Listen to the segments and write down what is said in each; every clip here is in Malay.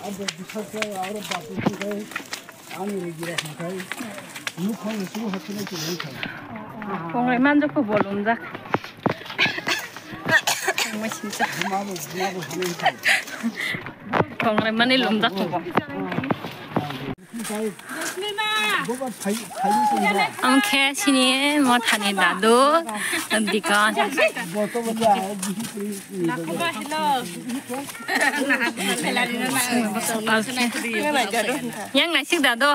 ada bisa ada batu itu anu lagi makai nukhang itu hatinya itu lagi Kongre 만족도 모른다. 정말 진짜. Kongre lum작도 봐. Amke sini mau tani dadu nantikan. Yang nasi dadu.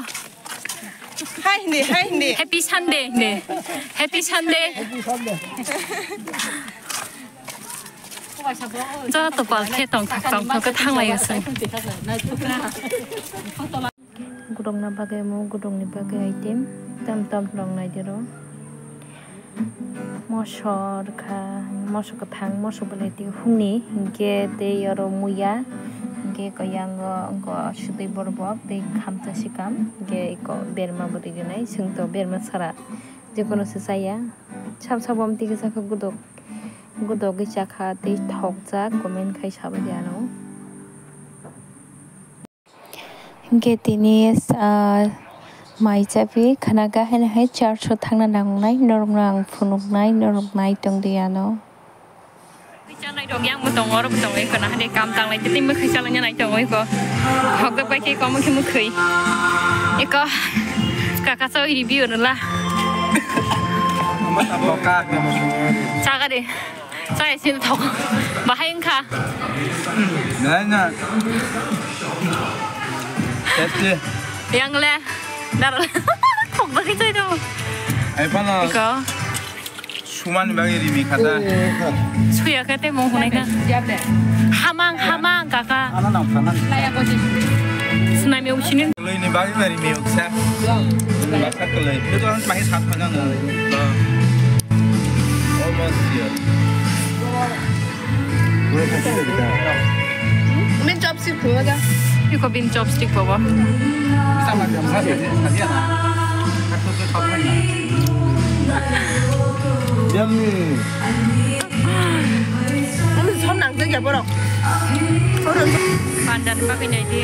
Hai nih. Happy Sunday nih. Happy Sunday. 저또 발케 동탁동 그 탕라였어요. 구동나 바게 뭐 구동니 바게 아이템 땀땀 렁나이 되러 모셔가 탕 모셔블레티 훈니 이게 대 여러 무야 이게 그냥 거 수대 버벅 대 감타 시감 이게 이거 베르마 버리기네 승도 베르마 살아 제거는 세사야 참사범 티게사 구독이 시작하되 덕자 코멘 khai sabah diano hingke tini mai chapi khanaga hen hai charcho thangna nangnai norngrang phunuknai tong diano Janai dong yang mutong oro butong ai kana hade kam tang lai tim khai chalanya nai tong ai ko hok ba ki ko mu khai iko kakak so review la Chaga de 在心头，马海英卡。那，됐지. 양래, 나를 덕분에 저희도. 아이파나. 이거. 수많은 명예림이 가다. 수야 그때 뭐 보니까. 하망 가가. 나야 보지. 스나미 오시는. 레이니 바리메리미 없어. 맞다 그래. 그래도 한 많이 사파잖아. Bên chopstick của ra. 이거 빈 chopstick 봐봐. Mình 손 nặng tới giờ bao đâu? Pandan pakai này đi.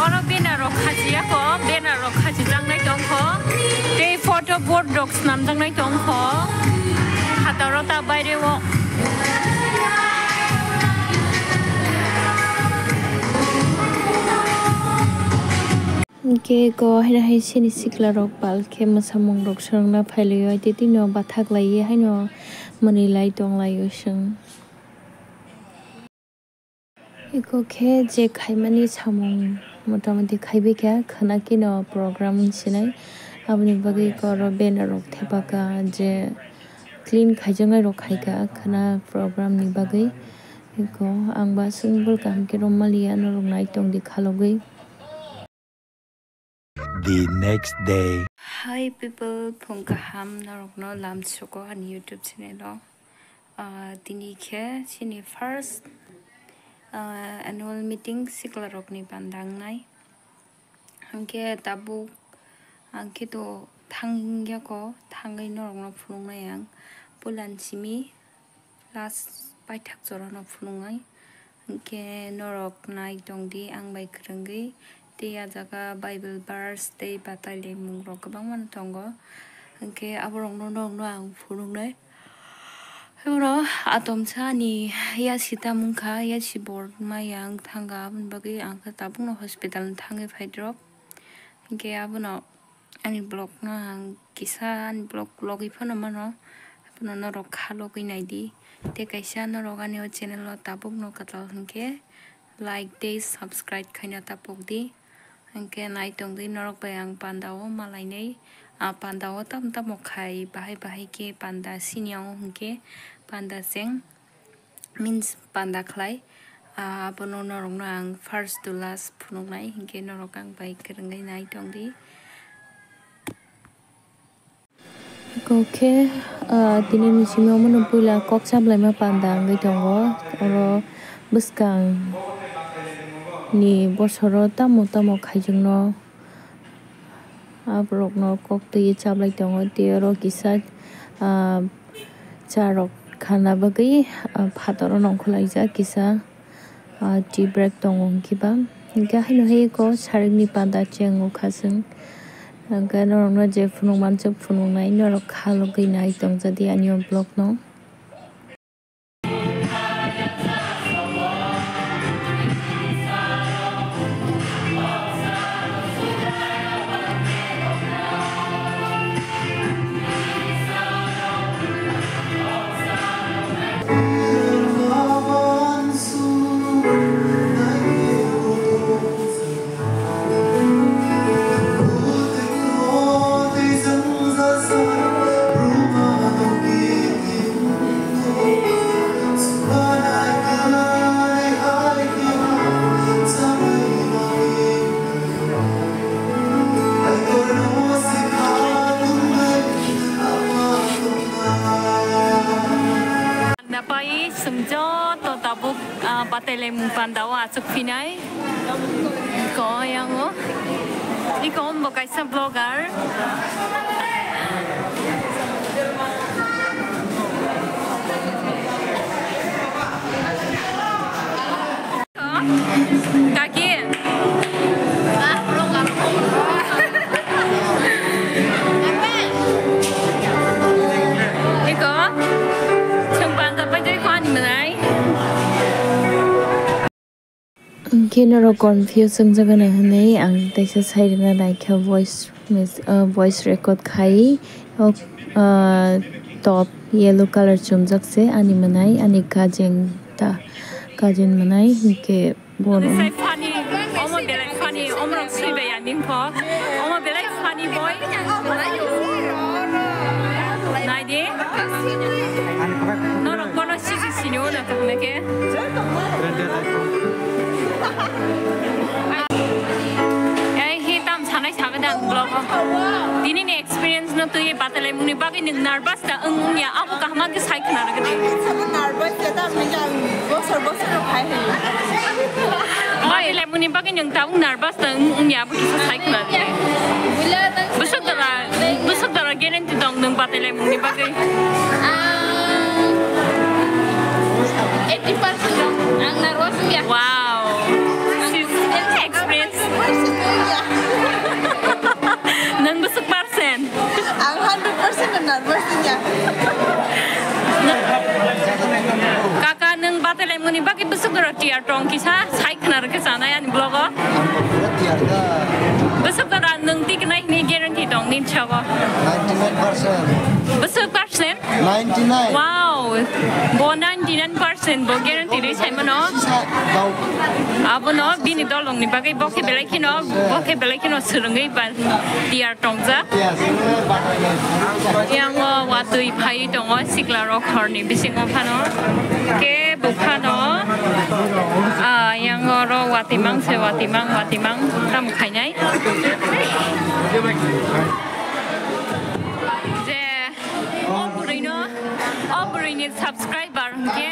Orang benar kaji ya ko, benar kaji jang nai dong ko. Day photo board docs nam jang nai dong ko. Hata rota bayre wo. Ke ko hai sini sikla rok pal ke masamong rok serang na phailio ai ti no bathak lai hai no mani lai tong lai usung. Iko ke je khaimani samong motamoti khaibe kya khana kino program sinai abni bagi ko ro banner rok thepaka je clean khaijangai rok khaika khana program ni bagi iko angba sungbul kam ke romalia no rok nai tong di khalogai The next day. Hi people, pongkaham norok no lam suko on YouTube channel. Tini ke sini first annual meeting sikla rok ni pandang nai. Angke tabu angke to thangya ko thangai norok no phulung nai ang bulan simi last paithak jora no phulung nai. Angke norok nai tongdi ang bai krengi Dia jaga Bible verse day batalya mungrok kabang man tongo angke aborong no ang phulung nai Hero atom chani ya sita mungkha ya sibor mayang thanga bun bagi angka tabung no hospital thangai phaidrop angke abono ani blog na ang kisan blog logi phono mano abono no rok khalo kinai di te kaisa no rogani o channel lo tabung no katal angke like day subscribe khaina tapok di angke nai tong di norok bayang pandao malai nei pandao tam mokhai bahai ke panda siniang angke panda seng means panda khlai abono norok no ang first to last phunuk nai angke norok ang bai krengai nai tong di Koke tini misimo mono pula kok sablai ma panda ngai tongo oro buskang ni borsoro tamo khaijung no abrok no kok ti chablai tongo ti ro kisa charok khana bagai phatoro nongkhulai ja kisa tea break tongong kiba ga hino he ko saringni panda chengo khasung ga norongno je phunung manchuk phunung nai norok khalo geinai tongjadi anio blog no semjo to tabuk patele mumpandawa asuk pinai ko yang iko mo kaisa blogger kaki blogger iko Kinero confusing jagana hane ang taisa side na like voice record khai top yellow color chumjak se ani manai ani kajeng manai ke bon funny omo belai funny omrok sibe ya nimpo omo belai funny boy naide no kono sisi sinyo na kameke Dini ni experience na tu ye patale muni bagi ni nervous ta ya aku kahma ke sai khana ra gade sama nervous ya ta me jang bosor khai he patale muni bagi ni ta nervous ta ya bu ki sai khana ra busuk dara guarantee dong nang patale muni bagi 80% ang nervous ya wow experience nang busuk persen ang 100% nervous niya kakak nang batale muni bagi busuk dara tiar tong kisa sai khana ra sana yan blog busuk dara nang tik nai ni guarantee dong nin chawa 99% busuk persen 99 wow bo 99% bo guarantee ri sai mano abono bini dolong ni bagi boke belakino serungai ban tiar tongja yang waktu ipai tongo siklaro khorni bisingo phano ke bukhano yang ro watimang tam khainai je operino subscriber ke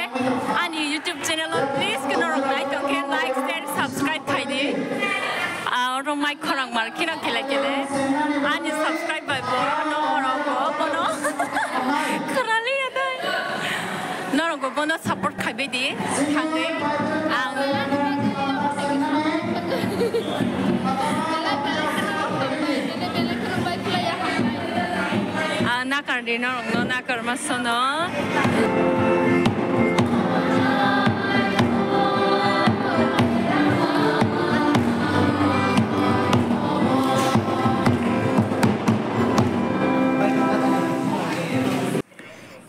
ani YouTube channel please kenor like ke like share subscribe khaidi ro mic khorang mar kira kele ani subscribe by bono bono kharali adai noro go bono support khaibe di thangai nakar di noro no nakar masono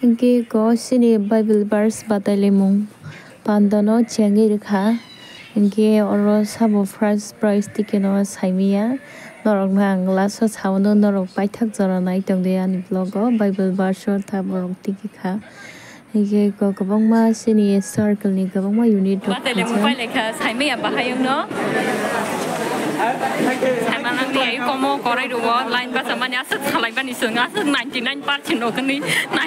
Inke ko sini Bible verse batale mung pandano chengi rikha inke oro sabo first prize tikeno saimia norok nang laso chawno norok paithak joranai tongde ani blog Bible verse taborok tikikha inke ko kabangma sini circle ni kabangma unit batale mung pai lekha saimia bahayung no Samanang ni ayu komo korai ruwo line ba samanya asat khalai ba ni sunga asat 99% okni 99%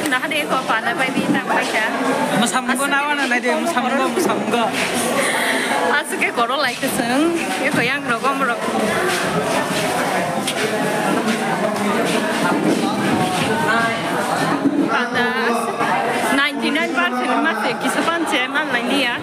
nah de ko pa na bai bi tang bai cha musam go na wa na de musam go Asik koro like seng, ya koyang rogom rog. Pada 99% masih kisaran ceman lagi ya.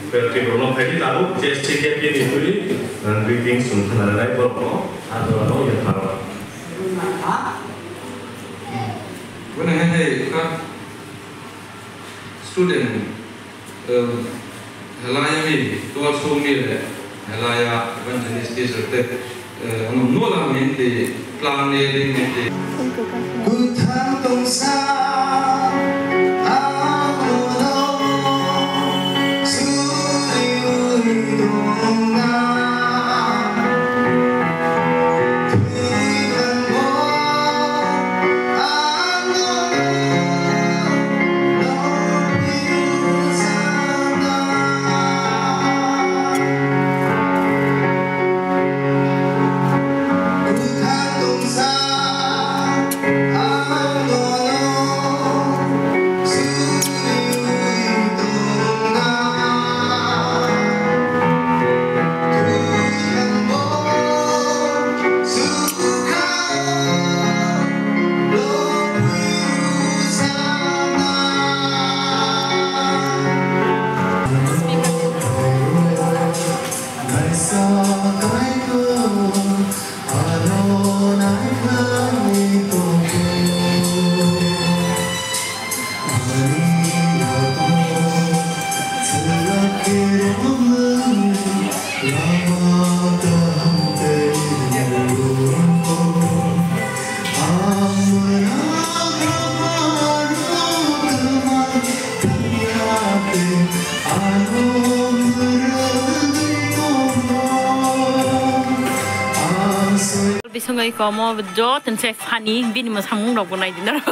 Berarti belum lagi tahu JSC ini dulu dan greeting sungguh ada berapa atau yang tahu. When I had a student, Halaya me, to also me, Halaya evangelist is that nuovamente planning. Sungai kamu berjot dan saya funny bin masang dok bunai dinner.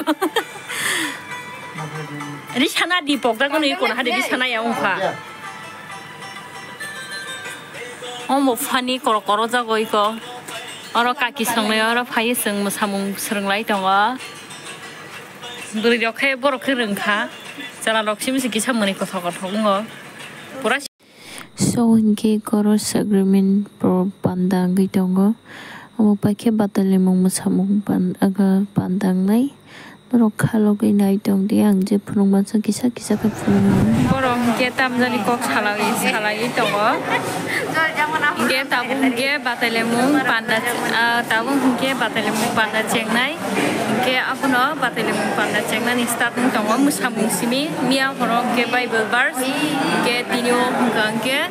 Di sana di pokok kan ikut ada di sana ya umpa. Mau funny koro jago iko. Orang kaki sungai orang payah seng masamung sering lagi dong. Beri dia kayak borok kerengka. Jalan lokasi mesti kisah menikah thokot thongo. Pura. So inke koro agreement pro pandang gitu ngo. Amo pakai batale mong masamong aga pandang nai norok khalo gai nai dong de ang je phunung mansa kisa ka phunung borong ke tam jani kok salai tongo ge tabung ge batale mong panda tabung ge batale mong panda chengnai ge apuno batale mong panda chengnai start tongo masamong simi mia borong ge bible verse ge tinyo hungkang ge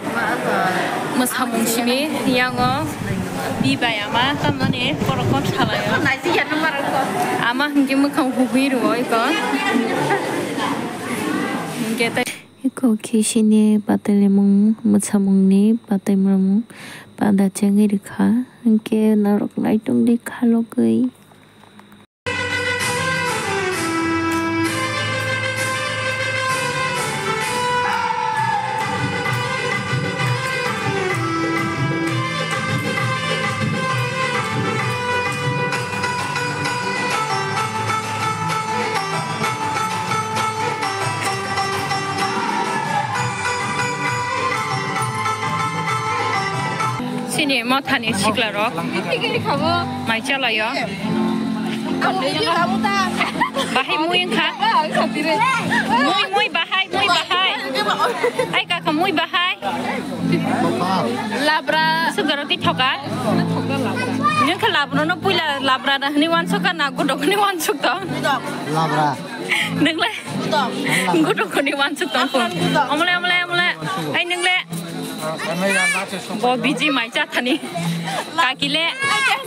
masamong simi yango Biaya mah kan mana korokot salah ya. Nasi ya nomor aku. Ama hingga muka hubiru iko. Kita iko kishini batalemung musamung ni batalemung pada cengi rika hingga narok naitung di kalau gay. Sini mau tanya sikla rok. Mai cala ya. Bahai mui engkau. Mui bahai. Ai kakak mui bahai. Labra. Segera ti thoka. Neng ke labra no pula labra dah ni wan suka nak godok ni wan suk toh. Labra. Neng le. Godok ni wan suk toh. Omle. Ai neng le. Bo biji mai chat thani. Kakile.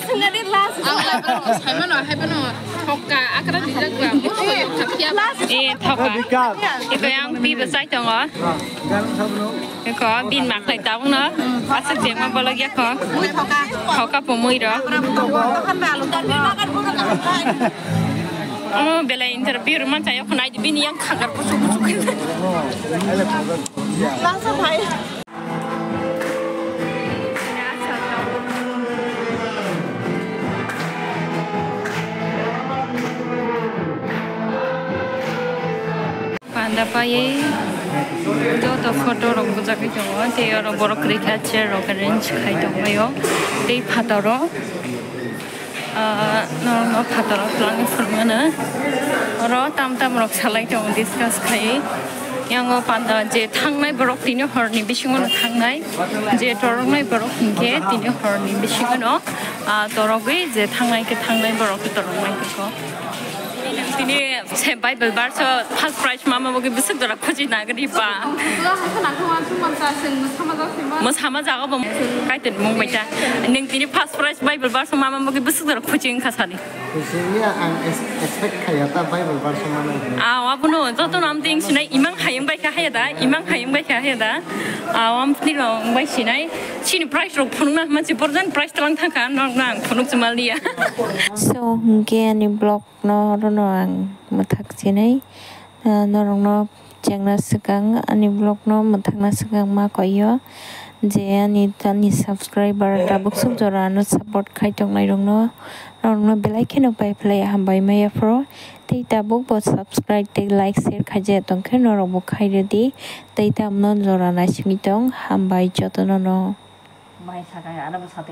Sendiri las. Hai mana. Thoka akra dijak ba. Thoka. Itu yang pi besar dong ah. Ko bin mak lai tao nó. Asal jema boleh ya ko. Thoka pomui đó. बेलाय इन्टारभिउ मानसिया खनाय बिनि आं खागार पुसु पुसु लासा भाई Panda paye to photo rok bujaki jongo te aro borok rikache rok arrange khai dongmayo te phataro no phataro plan formana ro tam rok salai dong discuss khai yango panda je thangnai borok tini horni bisingono thangnai je torongnai borok hingke tini horni bisingono torogui je thangnai borok torongnai ko Tini Bible verse first prize mama bogi bisik dora khoji nagri pa Musama jaga bom kaitin mong baita ning tini first prize Bible verse mama bogi bisik dora khoji ing khasani Sebenarnya expect kayata Bible verse mana apuno joto nam ting sinai imang hayang baika hayada awam tini rong bai sinai sini prize rok phunna manchi borjan prize talang thaka nang phunuk chmalia so nge ani blog no ang mathak sinai norong no jengna sekang ani blog no mathak na sekang ma koyo je ani tani subscriber dabuk sub jora no support khai tong nai rong no bell icon no pai play hambai maya pro tei dabuk bo subscribe tei like share khai je tong khe norong bo khai redi tei tam non jora na simi tong hambai jotono no mai sakai ara